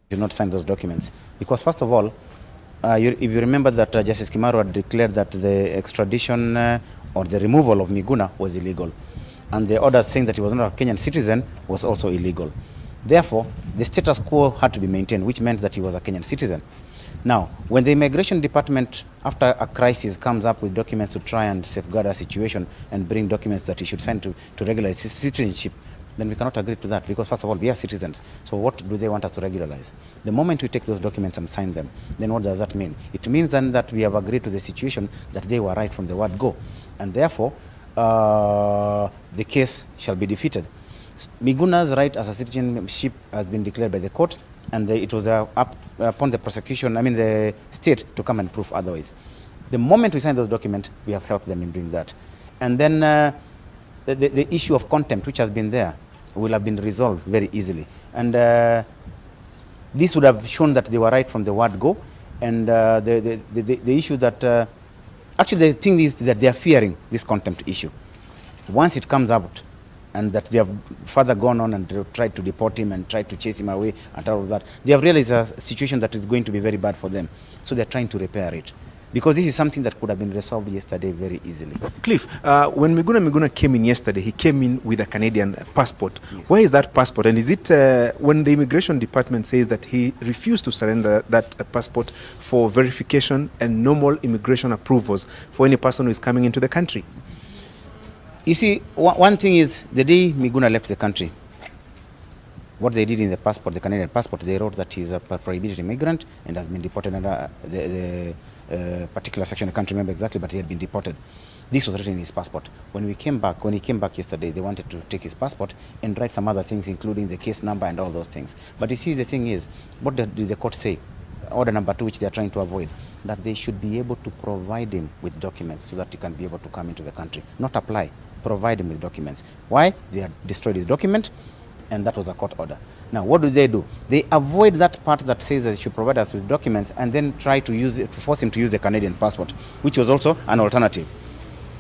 did not sign those documents because, first of all, if you remember that Justice Kimaru had declared that the extradition or the removal of Miguna was illegal, and the order saying that he was not a Kenyan citizen was also illegal. Therefore, the status quo had to be maintained, which meant that he was a Kenyan citizen. Now, when the Immigration Department, after a crisis, comes up with documents to try and safeguard a situation and bring documents that he should sign to regularize his citizenship, then we cannot agree to that because, first of all, we are citizens. So what do they want us to regularize? The moment we take those documents and sign them, then what does that mean? It means then that we have agreed to the situation that they were right from the word go. And therefore, the case shall be defeated. Miguna's right as a citizenship has been declared by the court, and it was up upon the prosecution, the state, to come and prove otherwise. The moment we sign those documents, we have helped them in doing that. And then the issue of contempt, which has been there, will have been resolved very easily. And this would have shown that they were right from the word go. And the issue that, actually the thing is that they are fearing this contempt issue. Once it comes out, and that they have further gone on and tried to deport him and tried to chase him away and all of that, they have realized a situation that is going to be very bad for them. So they're trying to repair it. Because this is something that could have been resolved yesterday very easily. Cliff, when Miguna came in yesterday, he came in with a Canadian passport. Yes. Where is that passport? And is it when the Immigration Department says that he refused to surrender that passport for verification and normal immigration approvals for any person who is coming into the country? You see, one thing is, the day Miguna left the country, what they did in the passport, the Canadian passport, they wrote that he's a prohibited immigrant and has been deported under the particular section. I can't remember exactly, but he had been deported. This was written in his passport. When he came back yesterday, they wanted to take his passport and write some other things, including the case number and all those things. But you see, the thing is, what did the court say? Order number 2, which they are trying to avoid, that they should be able to provide him with documents so that he can be able to come into the country, not apply. Provide him with documents. Why? They had destroyed his document, and that was a court order. Now, what do? They avoid that part that says that they should provide us with documents, and then try to use it, to force him to use the Canadian passport, which was also an alternative.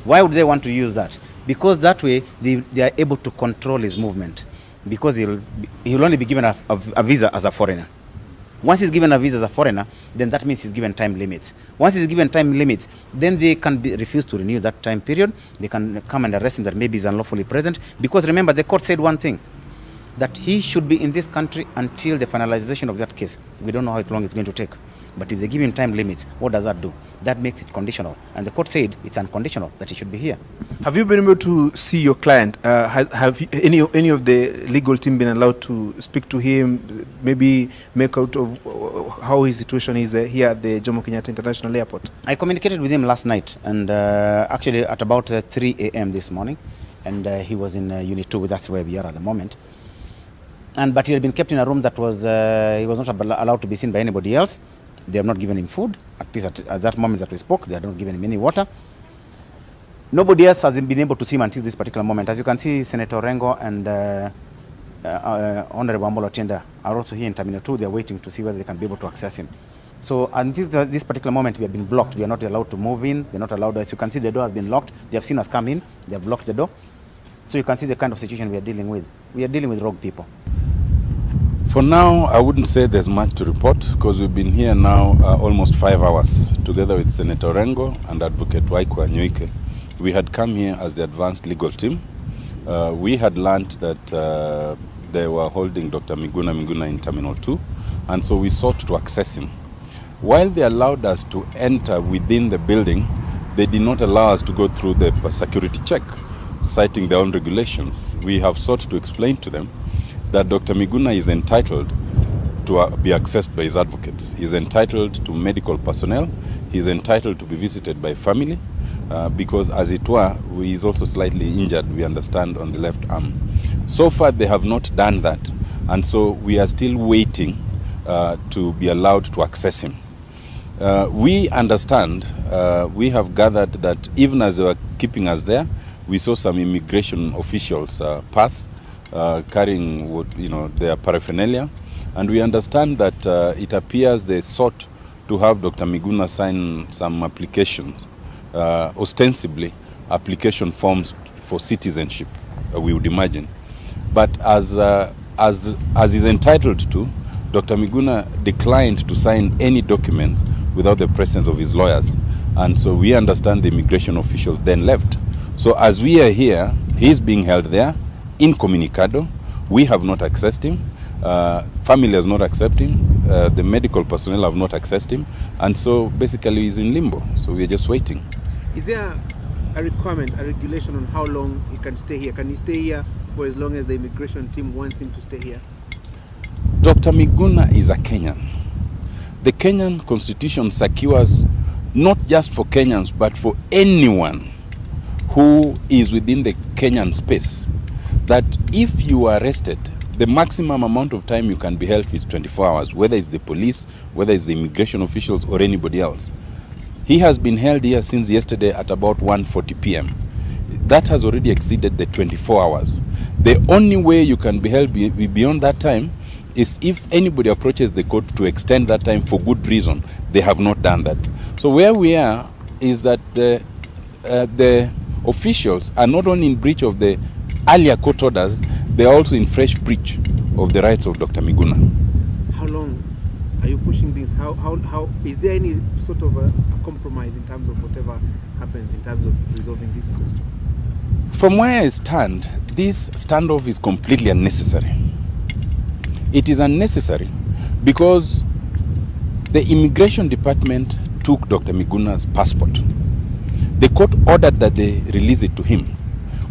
Why would they want to use that? Because that way they are able to control his movement, because he'll only be given a visa as a foreigner. Once he's given a visa as a foreigner, then that means he's given time limits. Once he's given time limits, then they can refuse to renew that time period. They can come and arrest him that maybe he's unlawfully present. Because remember, the court said one thing, that he should be in this country until the finalization of that case. We don't know how long it's going to take. But if they give him time limits, what does that do? That makes it conditional. And the court said it's unconditional, that he should be here. Have you been able to see your client? Have any of the legal team been allowed to speak to him, maybe make out of how his situation is here at the Jomo Kenyatta International Airport? I communicated with him last night, and actually at about 3 a.m. this morning, and he was in Unit 2, that's where we are at the moment. But he had been kept in a room that was, he was not allowed to be seen by anybody else. They have not given him food, at least at that moment that we spoke. They have not given him any water. Nobody else has been able to see him until this particular moment. As you can see, Senator Rengo and Honorable Amolo Tienda are also here in Terminal 2. They are waiting to see whether they can be able to access him. So until this particular moment, we have been blocked. We are not allowed to move in. We are not allowed. As you can see, the door has been locked. They have seen us come in. They have locked the door. So you can see the kind of situation we are dealing with. We are dealing with rogue people. For now, I wouldn't say there's much to report, because we've been here now almost 5 hours, together with Senator Rengo and Advocate Waikwa Nyoike. We had come here as the advanced legal team. We had learned that they were holding Dr. Miguna in Terminal 2, and so we sought to access him. While they allowed us to enter within the building, they did not allow us to go through the security check, citing their own regulations. We have sought to explain to them that Dr. Miguna is entitled to be accessed by his advocates. He's entitled to medical personnel. He's entitled to be visited by family, because, as it were, he is also slightly injured, we understand, on the left arm. So far, they have not done that, and so we are still waiting to be allowed to access him. We understand, we have gathered that even as they were keeping us there, we saw some immigration officials pass, carrying their paraphernalia, and we understand that it appears they sought to have Dr. Miguna sign some applications, ostensibly application forms for citizenship, we would imagine. But as is entitled to, Dr. Miguna declined to sign any documents without the presence of his lawyers. And so we understand the immigration officials then left. So as we are here, he's being held there, incommunicado. We have not accessed him. Family has not accepted him. The medical personnel have not accessed him. And so basically he's in limbo. So we're just waiting. Is there a requirement, a regulation on how long he can stay here? Can he stay here for as long as the immigration team wants him to stay here? Dr. Miguna is a Kenyan. The Kenyan constitution secures not just for Kenyans, but for anyone who is within the Kenyan space, that if you are arrested, the maximum amount of time you can be held is 24 hours, whether it's the police, whether it's the immigration officials or anybody else. He has been held here since yesterday at about 1:40 p.m. That has already exceeded the 24 hours. The only way you can be held beyond that time is if anybody approaches the court to extend that time for good reason. They have not done that. So where we are is that the officials are not only in breach of the earlier court orders, they are also in fresh breach of the rights of Dr. Miguna. How long are you pushing this? How is there any sort of a compromise in terms of whatever happens in terms of resolving this question? From where I stand, this standoff is completely unnecessary. It is unnecessary because the immigration department took Dr. Miguna's passport. The court ordered that they release it to him.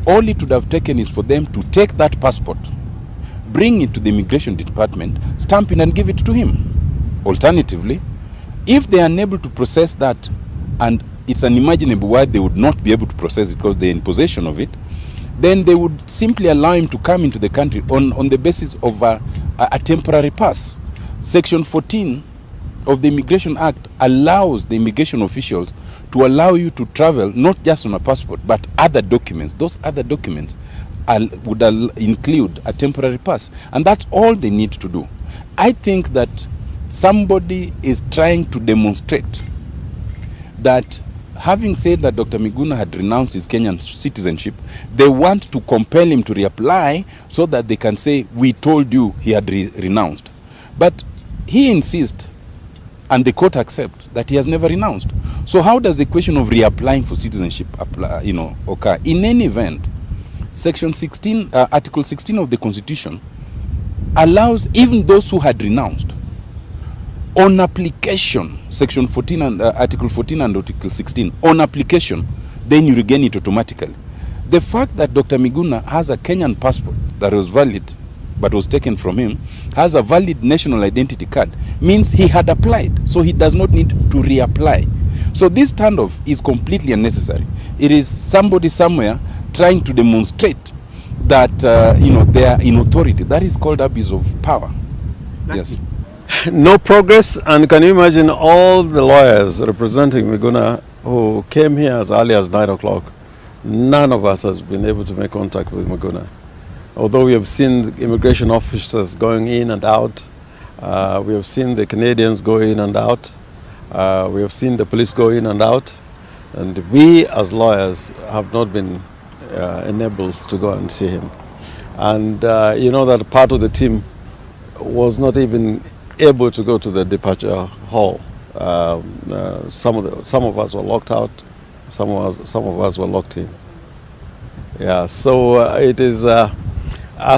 All it would have taken is for them to take that passport, bring it to the immigration department, stamp it and give it to him. Alternatively, if they are unable to process that, and it's unimaginable why they would not be able to process it because they're in possession of it, then they would simply allow him to come into the country on the basis of a temporary pass. Section 14 of the Immigration Act allows the immigration officials to allow you to travel not just on a passport but other documents. Those other documents would include a temporary pass, and that's all they need to do. I think that somebody is trying to demonstrate that, having said that Dr. Miguna had renounced his Kenyan citizenship, they want to compel him to reapply so that they can say, we told you he had renounced. But he insists, and the court accepts, that he has never renounced. So how does the question of reapplying for citizenship occur? In any event, Section 16, Article 16 of the Constitution allows even those who had renounced, on application, Section 14 and Article 14 and Article 16, on application, then you regain it automatically. The fact that Dr. Miguna has a Kenyan passport that was valid but was taken from him, has a valid national identity card, means he had applied, so he does not need to reapply. So this standoff is completely unnecessary. It is somebody somewhere trying to demonstrate that they are in authority. That is called abuse of power. Yes. No progress, and can you imagine all the lawyers representing Miguna who came here as early as 9 o'clock? None of us has been able to make contact with Miguna. Although we have seen immigration officers going in and out, we have seen the Canadians go in and out, we have seen the police go in and out, and we as lawyers have not been enabled to go and see him. And you know that part of the team was not even able to go to the departure hall. Some of us were locked out, some of us were locked in. Yeah, so it is a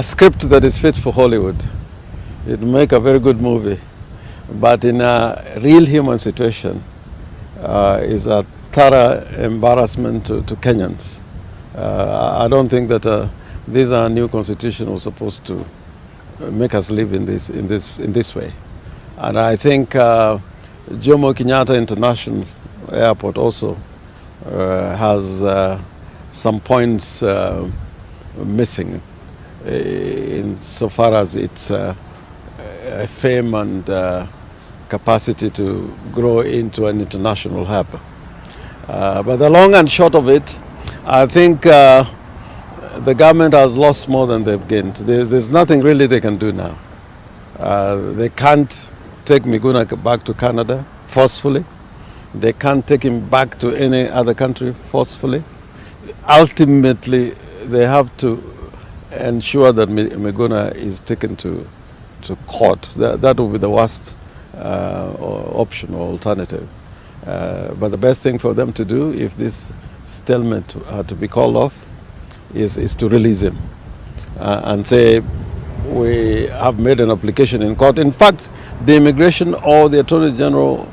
script that is fit for Hollywood. It will make a very good movie, but in a real human situation, is a thorough embarrassment to Kenyans. I don't think that this our new constitution was supposed to make us live in this way. And I think Jomo Kenyatta International Airport also has some points missing in so far as its fame and capacity to grow into an international hub. But the long and short of it, I think the government has lost more than they've gained. There's nothing really they can do now. They can't take Miguna back to Canada forcefully. They can't take him back to any other country forcefully. Ultimately, they have to ensure that Miguna is taken to to court. That would be the worst option or alternative. But the best thing for them to do, if this stalemate had to be called off, is to release him and say, we have made an application in court. In fact, the immigration or the Attorney General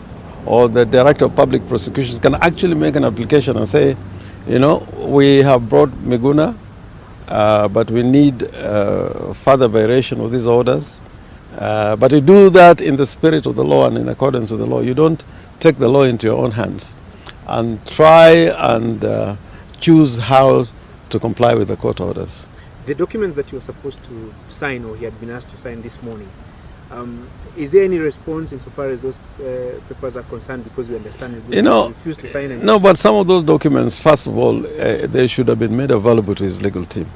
or the Director of Public Prosecutions can actually make an application and say, you know, we have brought Miguna, but we need further variation of these orders. But you do that in the spirit of the law and in accordance with the law. You don't take the law into your own hands and try and choose how to comply with the court orders. The documents that you were supposed to sign, or he had been asked to sign this morning, is there any response insofar as those papers are concerned? Because we understand he refused to sign anything. No, but some of those documents, first of all, they should have been made available to his legal team.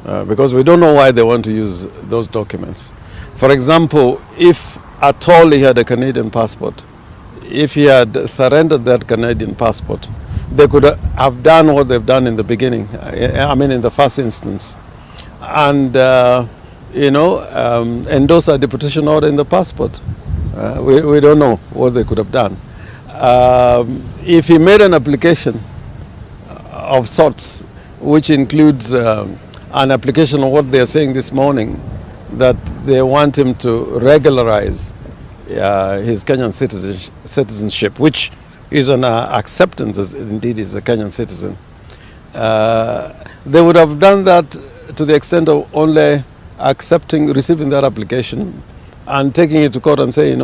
Because we don't know why they want to use those documents. For example, if at all he had a Canadian passport, if he had surrendered that Canadian passport, they could have done what they've done in the beginning, I mean in the first instance, and endorse a deportation order in the passport. We don't know what they could have done. If he made an application of sorts, which includes an application of what they are saying this morning, that they want him to regularize his Kenyan citizenship, which is an acceptance, as indeed is a Kenyan citizen. They would have done that to the extent of only receiving that application and taking it to court and say,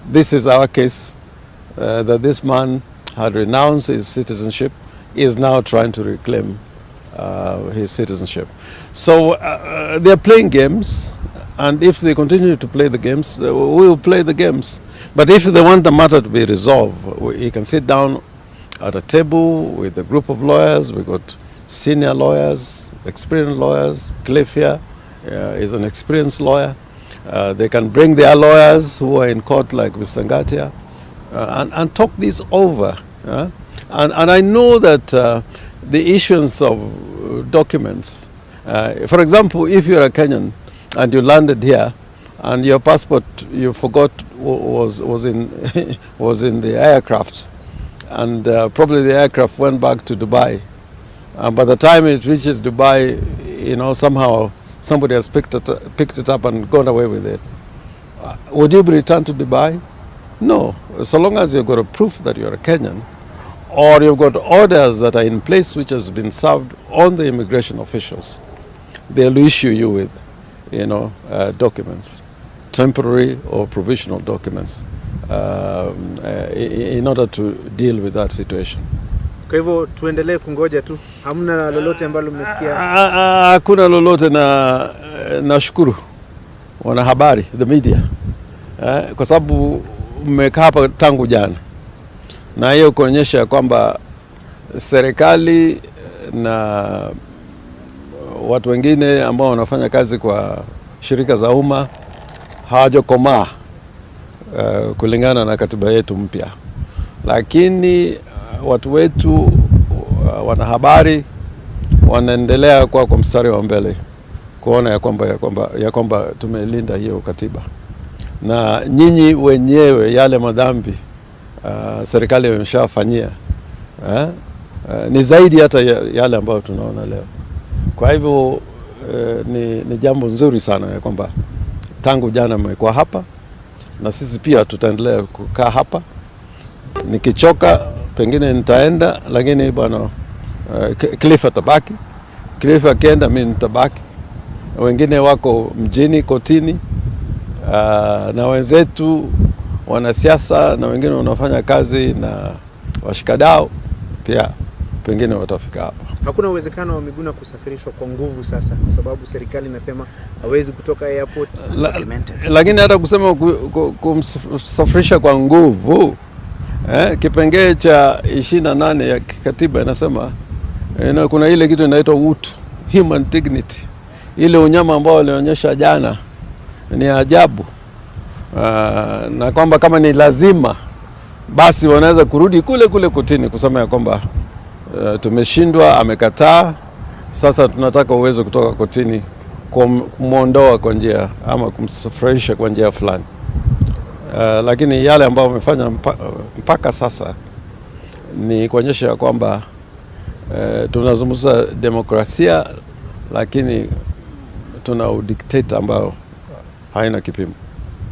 this is our case, that this man had renounced his citizenship, is now trying to reclaim his citizenship. So they're playing games, and if they continue to play the games, we will play the games. But if they want the matter to be resolved, you can sit down at a table with a group of lawyers. We've got senior lawyers, experienced lawyers. Cliff here is an experienced lawyer. They can bring their lawyers who are in court, like Mr. Ngatia, and talk this over. And I know that the issuance of documents, for example, if you're a Kenyan and you landed here and your passport you forgot was in the aircraft, and probably the aircraft went back to Dubai, and by the time it reaches Dubai, somehow somebody has picked it up and gone away with it. Would you be returned to Dubai? No. So long as you've got a proof that you're a Kenyan, or you've got orders that are in place which has been served on the immigration officials, they'll issue you with, documents, temporary or provisional documents, in order to deal with that situation. Kwa hivyo tuendelee kungoja tu. Hamna lolote ambalo mmesikia? Hakuna lolote, na nashukuru wanahabari, the media, kwa sababu mmekaa hapa tangu jana, na hiyo kuonyesha kwamba serikali na watu wengine ambao wanafanya kazi kwa shirika za umma hawajakomaa kulingana na katiba yetu mpya. Lakini watu wetu wanahabari wanaendelea kwa mstari wa mbele kuona ya kwamba tumelinda hiyo katiba. Na nyinyi wenyewe yale madhambi serikali imeshafanyia ni zaidi hata yale ambayo tunaona leo. Kwa hivyo ni jambo nzuri sana ya kwamba tangu jana mmekuwa hapa, na sisi pia tutaendelea kukaa hapa. Nikichoka pengine nitaenda, lakini bwana Cliff atabaki. Cliff akienda mimi nitabaki. Wengine wako mjini kotini, na wenzetu wanasiasa na wengine wanafanya kazi na washikadau pia pengine watafika hapa. Hakuna uwezekano wa Miguna kusafirishwa kwa nguvu sasa, kwa sababu serikali inasema hawezi kutoka airport. Lakini hata kusema kumsafirisha kwa nguvu, kipengee cha 28 ya katiba inasema kuna ile kitu inaitwa utu, human dignity. Ile unyama ambao walionyesha jana ni ajabu, na kwamba kama ni lazima basi wanaweza kurudi kule kotini kusema ya kwamba tumeshindwa, amekataa, sasa tunataka uwezo kutoka kotini kumwondoa kwa njia ama kumsafirisha kwa njia fulani. Lakini yale ambayo wamefanya mpaka sasa ni kuonyesha kwamba tunazungumza demokrasia, lakini tuna udikteta ambao haina kipimo.